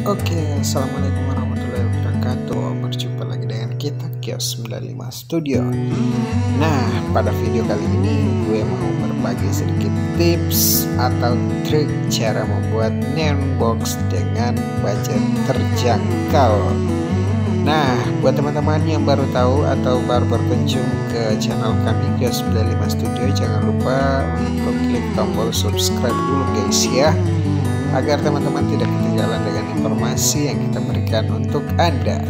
Oke, assalamualaikum warahmatullahi wabarakatuh. Berjumpa lagi dengan kita Kios 95 Studio. Nah, pada video kali ini gue mau berbagi sedikit tips atau trik cara membuat neon box dengan budget terjangkau. Nah, buat teman-teman yang baru tahu atau baru berkunjung ke channel kami Kios 95 Studio, jangan lupa untuk klik tombol subscribe dulu guys ya, agar teman-teman tidak ketinggalan dengan informasi yang kita berikan untuk Anda.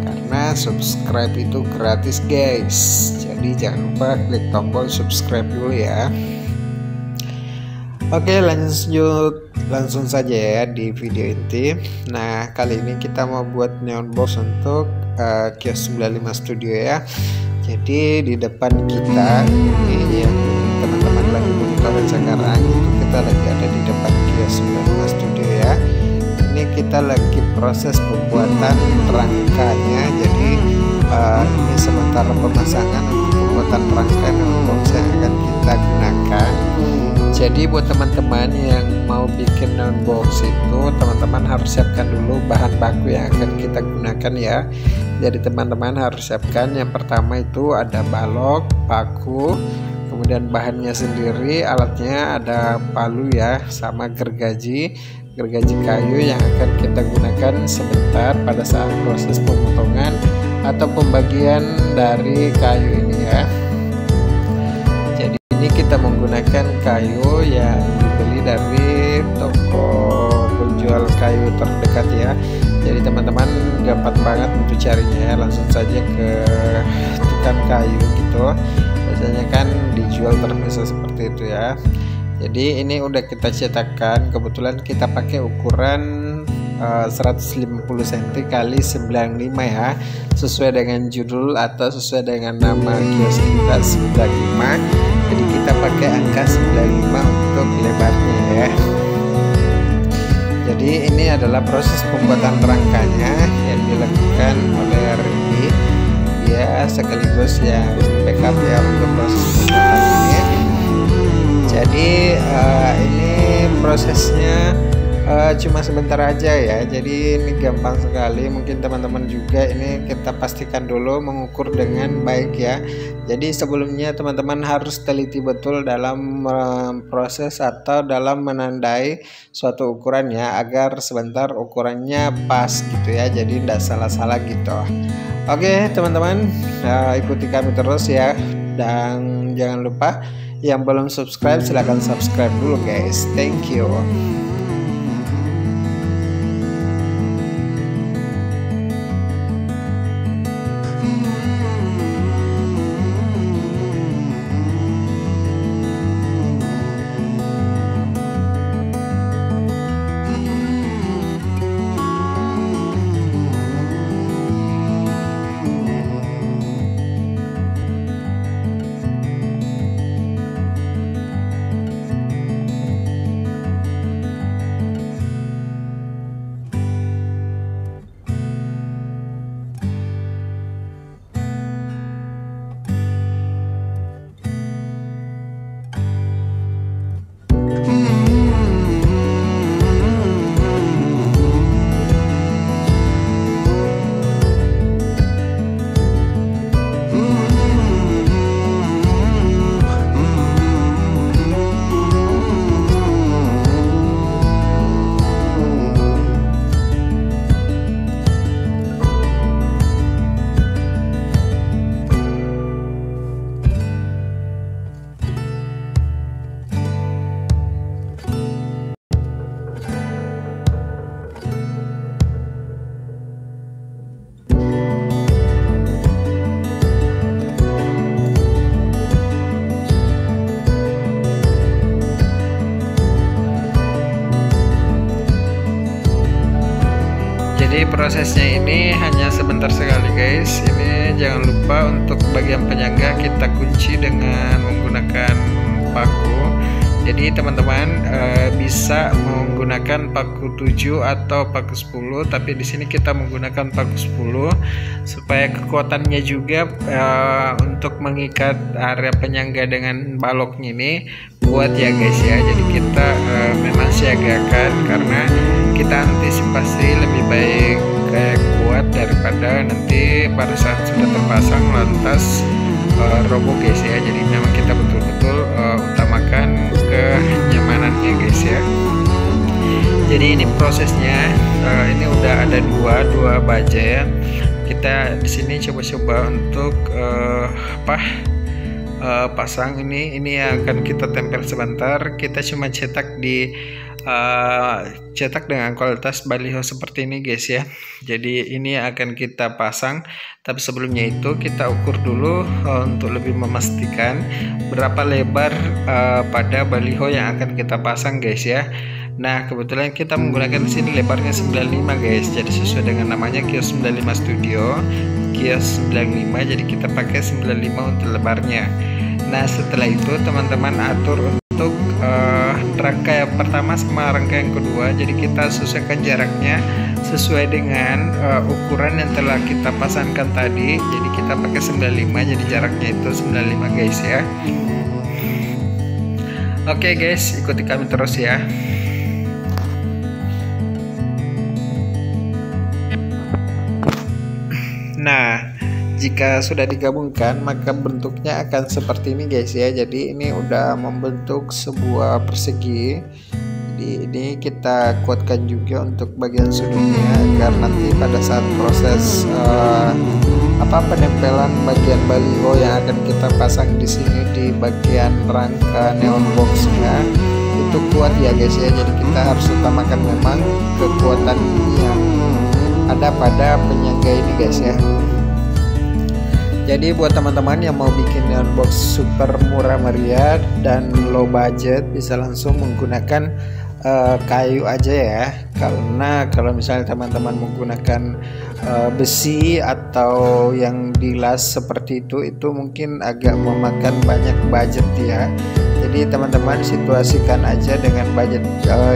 Karena subscribe itu gratis guys, jadi jangan lupa klik tombol subscribe dulu ya. Oke, langsung saja ya di video inti. Nah, kali ini kita mau buat neon box untuk Kios 95 Studio ya. Jadi di depan kita ini yang teman-teman lagi monitorin sekarang, itu kita lagi ada di depan Kios 95 Studio ya. Ini kita lagi proses pembuatan rangkanya. Jadi ini sementara pemasangan untuk pembuatan rangka neon box yang akan kita gunakan. Jadi buat teman-teman yang mau bikin neon box itu, teman-teman harus siapkan dulu bahan baku yang akan kita gunakan ya. Jadi teman-teman harus siapkan, yang pertama itu ada balok, paku, kemudian bahannya sendiri, alatnya ada palu ya, sama gergaji kayu yang akan kita gunakan sebentar pada saat proses pemotongan atau pembagian dari kayu ini ya. Jadi ini kita menggunakan kayu yang dibeli dari toko penjual kayu terdekat ya. Jadi teman-teman gampang banget untuk carinya ya, langsung saja ke tukang kayu gitu. Biasanya kan dijual terpisah seperti itu ya. Jadi ini udah kita cetakkan, kebetulan kita pakai ukuran 150 cm kali 95 ya, sesuai dengan judul atau sesuai dengan nama kios kita 95. Jadi kita pakai angka 95 untuk lebarnya ya. Jadi ini adalah proses pembuatan rangkanya yang dilakukan oleh Randy, dia sekaligus yang backup ya untuk proses pembuatan ini. Jadi ini prosesnya cuma sebentar aja ya, jadi ini gampang sekali. Mungkin teman-teman juga ini kita pastikan dulu mengukur dengan baik ya. Jadi sebelumnya teman-teman harus teliti betul dalam proses atau dalam menandai suatu ukuran ya, agar sebentar ukurannya pas gitu ya, jadi tidak salah-salah gitu. Oke teman-teman, ikuti kami terus ya, dan jangan lupa yang belum subscribe silahkan subscribe dulu guys. Thank you. Jadi prosesnya ini hanya sebentar sekali guys. Ini jangan lupa untuk bagian penyangga kita kunci dengan menggunakan paku. Jadi teman-teman bisa menggunakan paku 7 atau paku 10, tapi di sini kita menggunakan paku 10 supaya kekuatannya juga untuk mengikat area penyangga dengan baloknya ini kuat ya guys ya. Jadi kita memang siagakan karena kita antisipasi lebih lantas roboh guys ya. Jadi memang kita betul-betul utamakan kenyamanannya guys ya. Jadi ini prosesnya, ini udah ada dua baja ya. Kita di sini coba-coba untuk pasang ini yang akan kita tempel sebentar. Kita cuma cetak dengan kualitas baliho seperti ini guys ya. Jadi ini akan kita pasang, tapi sebelumnya itu kita ukur dulu untuk lebih memastikan berapa lebar pada baliho yang akan kita pasang guys ya. Nah, kebetulan kita menggunakan di sini lebarnya 95 guys. Jadi sesuai dengan namanya Kios 95 Studio, Kios 95. Jadi kita pakai 95 untuk lebarnya. Nah, setelah itu teman-teman atur untuk rangka yang pertama sama rangka yang kedua. Jadi kita sesuaikan jaraknya sesuai dengan ukuran yang telah kita pasangkan tadi. Jadi kita pakai 95, jadi jaraknya itu 95 guys ya. Oke guys, ikuti kami terus ya. Nah, jika sudah digabungkan maka bentuknya akan seperti ini guys ya. Jadi ini udah membentuk sebuah persegi. Jadi ini kita kuatkan juga untuk bagian sudutnya agar nanti pada saat proses penempelan bagian baliho yang akan kita pasang di sini di bagian rangka neon boxnya itu kuat ya guys ya. Jadi kita harus utamakan memang kekuatan yang ada pada penyangga ini guys ya. Jadi buat teman-teman yang mau bikin neon box super murah meriah dan low budget bisa langsung menggunakan kayu aja ya. Karena kalau misalnya teman-teman menggunakan besi atau yang dilas seperti itu mungkin agak memakan banyak budget ya. Jadi teman-teman situasikan aja dengan budget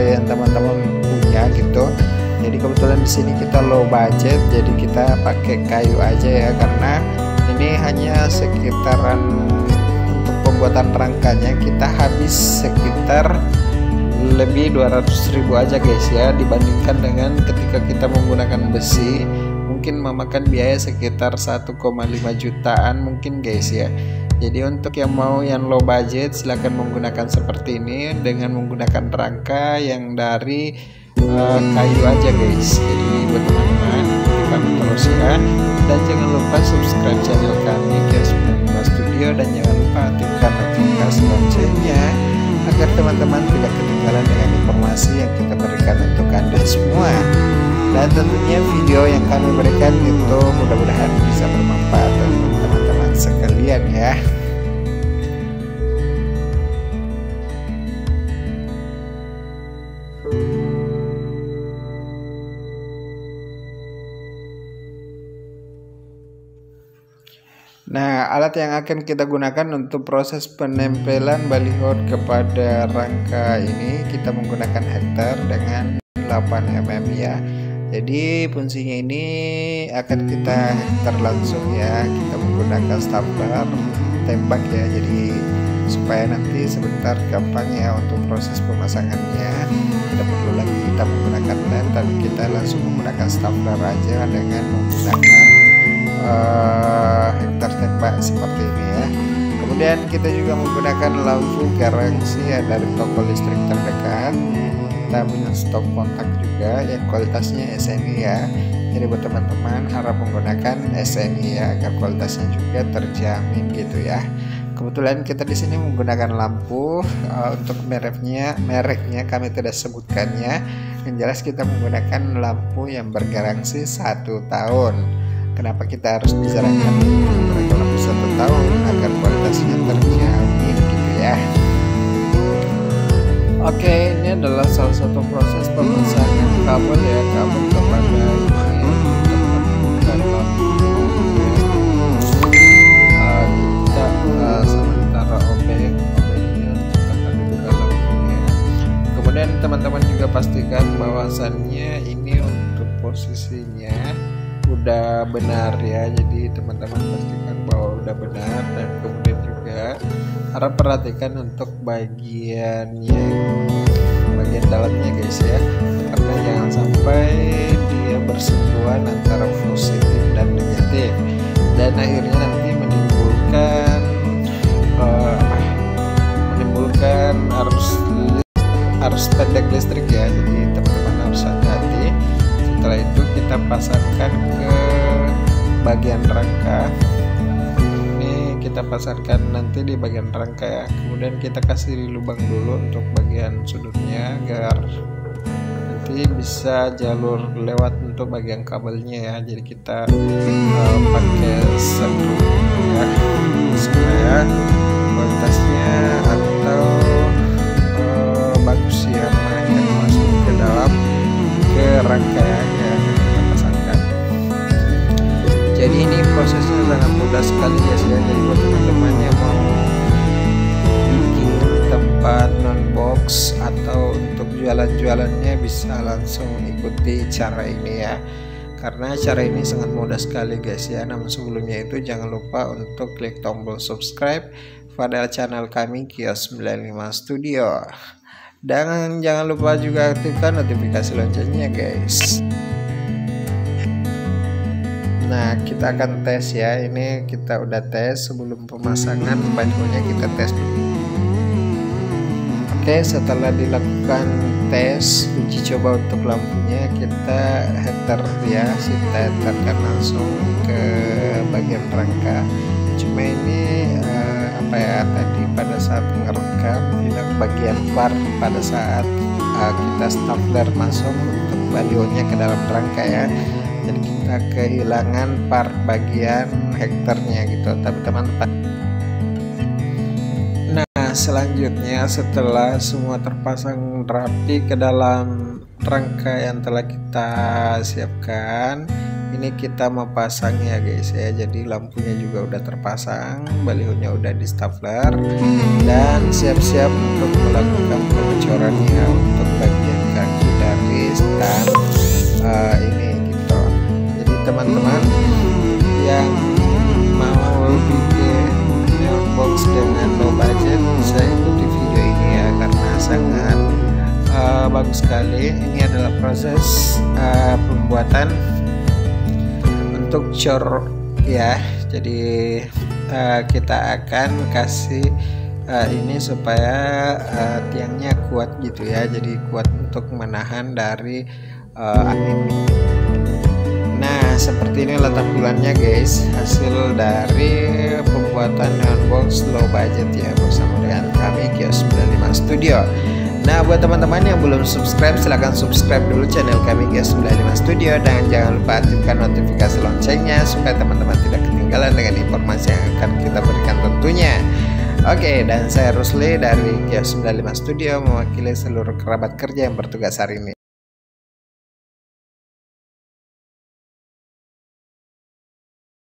yang teman-teman punya gitu. Jadi kebetulan di sini kita low budget, jadi kita pakai kayu aja ya, karena ini hanya sekitaran untuk pembuatan rangkanya kita habis sekitar lebih 200.000 aja guys ya, dibandingkan dengan ketika kita menggunakan besi mungkin memakan biaya sekitar 1,5 jutaan mungkin guys ya. Jadi untuk yang mau yang low budget silahkan menggunakan seperti ini dengan menggunakan rangka yang dari kayu aja guys. Jadi buat teman-teman kami terus ya, dan jangan lupa subscribe channel kami Kios 95 Studio, dan jangan lupa aktifkan notifikasi loncengnya agar teman-teman tidak ketinggalan dengan informasi yang kita berikan untuk Anda semua. Dan tentunya video yang kami berikan itu mudah-mudahan bisa bermanfaat untuk teman-teman sekalian ya. Nah, alat yang akan kita gunakan untuk proses penempelan baliho kepada rangka ini kita menggunakan hektar dengan 8 mm ya. Jadi fungsinya ini akan kita hektar langsung ya. Kita menggunakan stapler tembak ya. Jadi supaya nanti sebentar gampang ya untuk proses pemasangannya. Tidak perlu lagi kita menggunakan lem, tapi kita langsung menggunakan stapler aja dengan menggunakan hektar tembak seperti ini ya. Kemudian kita juga menggunakan lampu garansi ya dari toko listrik terdekat. Kita punya stok kontak juga yang kualitasnya SNI ya. Jadi buat teman-teman harap menggunakan SNI ya agar kualitasnya juga terjamin gitu ya. Kebetulan kita di sini menggunakan lampu untuk mereknya kami tidak sebutkannya. Yang jelas kita menggunakan lampu yang bergaransi 1 tahun. Kenapa kita harus disarankan menggunakan lampu 1 tahun? Agar kualitasnya terjamin gitu ya. Oke, ini adalah salah satu proses pemasangan kabel ya, kabel kepada ini untuk menemukan lampu ya. Kita sementara obengnya untuk kita dibuka lampunya. Kemudian teman-teman juga pastikan bahwasannya ini untuk posisinya udah benar ya. Jadi teman-teman pastikan bahwa udah benar, dan kemudian juga harap perhatikan untuk bagian dalamnya guys ya, karena jangan sampai dia bersentuhan antara positif dan negatif dan akhirnya nanti harus pendek listrik ya, jadi teman-teman harus hati-hati. Setelah itu kita pasangkan ke bagian rangka. Ini kita pasangkan nanti di bagian rangka ya, kemudian kita kasih lubang dulu untuk bagian sudutnya agar nanti bisa jalur lewat untuk bagian kabelnya ya. Jadi kita pakai skru ya, supaya kualitasnya atau bagus ya, yang masuk ke dalam ke rangkaiannya kita pasangkan. Jadi ini prosesnya sangat mudah sekali ya. Jadi buat teman-teman yang mau bikin tempat non-box atau untuk jualan-jualannya bisa langsung ikuti cara ini ya, karena cara ini sangat mudah sekali guys ya. Namun sebelumnya itu jangan lupa untuk klik tombol subscribe pada channel kami Kios 95 Studio, dan jangan lupa juga aktifkan notifikasi loncengnya guys. Nah, kita akan tes ya. Ini kita udah tes sebelum pemasangan banyaknya, kita tes dulu. Oke, setelah dilakukan tes uji coba untuk lampunya, kita header ya, kita headerkan langsung ke bagian rangka. Cuma ini apa ya, tadi pada saat ngerekam hilang bagian part pada saat kita stapler masuk untuk balionya ke dalam rangka ya. Jadi kita kehilangan part bagian hektarnya gitu, tapi teman-teman. Nah, selanjutnya setelah semua terpasang rapi ke dalam rangka yang telah kita siapkan, ini kita mau pasang ya guys ya. Jadi lampunya juga udah terpasang, balihonya udah di stapler, dan siap-siap untuk melakukan pengecoran ya untuk bagian kaki dari stand ini gitu. Jadi teman-teman yang mau bikin box dengan low budget bisa ikuti video ini ya, karena sangat bagus sekali. Ini adalah proses pembuatan untuk cor ya. Jadi kita akan kasih ini supaya tiangnya kuat gitu ya, jadi kuat untuk menahan dari angin. Nah, seperti ini letak bulannya guys, hasil dari pembuatan neon box low budget ya bersama dengan kami Kios 95 Studio. Nah, buat teman-teman yang belum subscribe, silahkan subscribe dulu channel kami Kios 95 Studio, dan jangan lupa aktifkan notifikasi loncengnya supaya teman-teman tidak ketinggalan dengan informasi yang akan kita berikan tentunya. Oke, dan saya Rusli dari Kios 95 Studio mewakili seluruh kerabat kerja yang bertugas hari ini.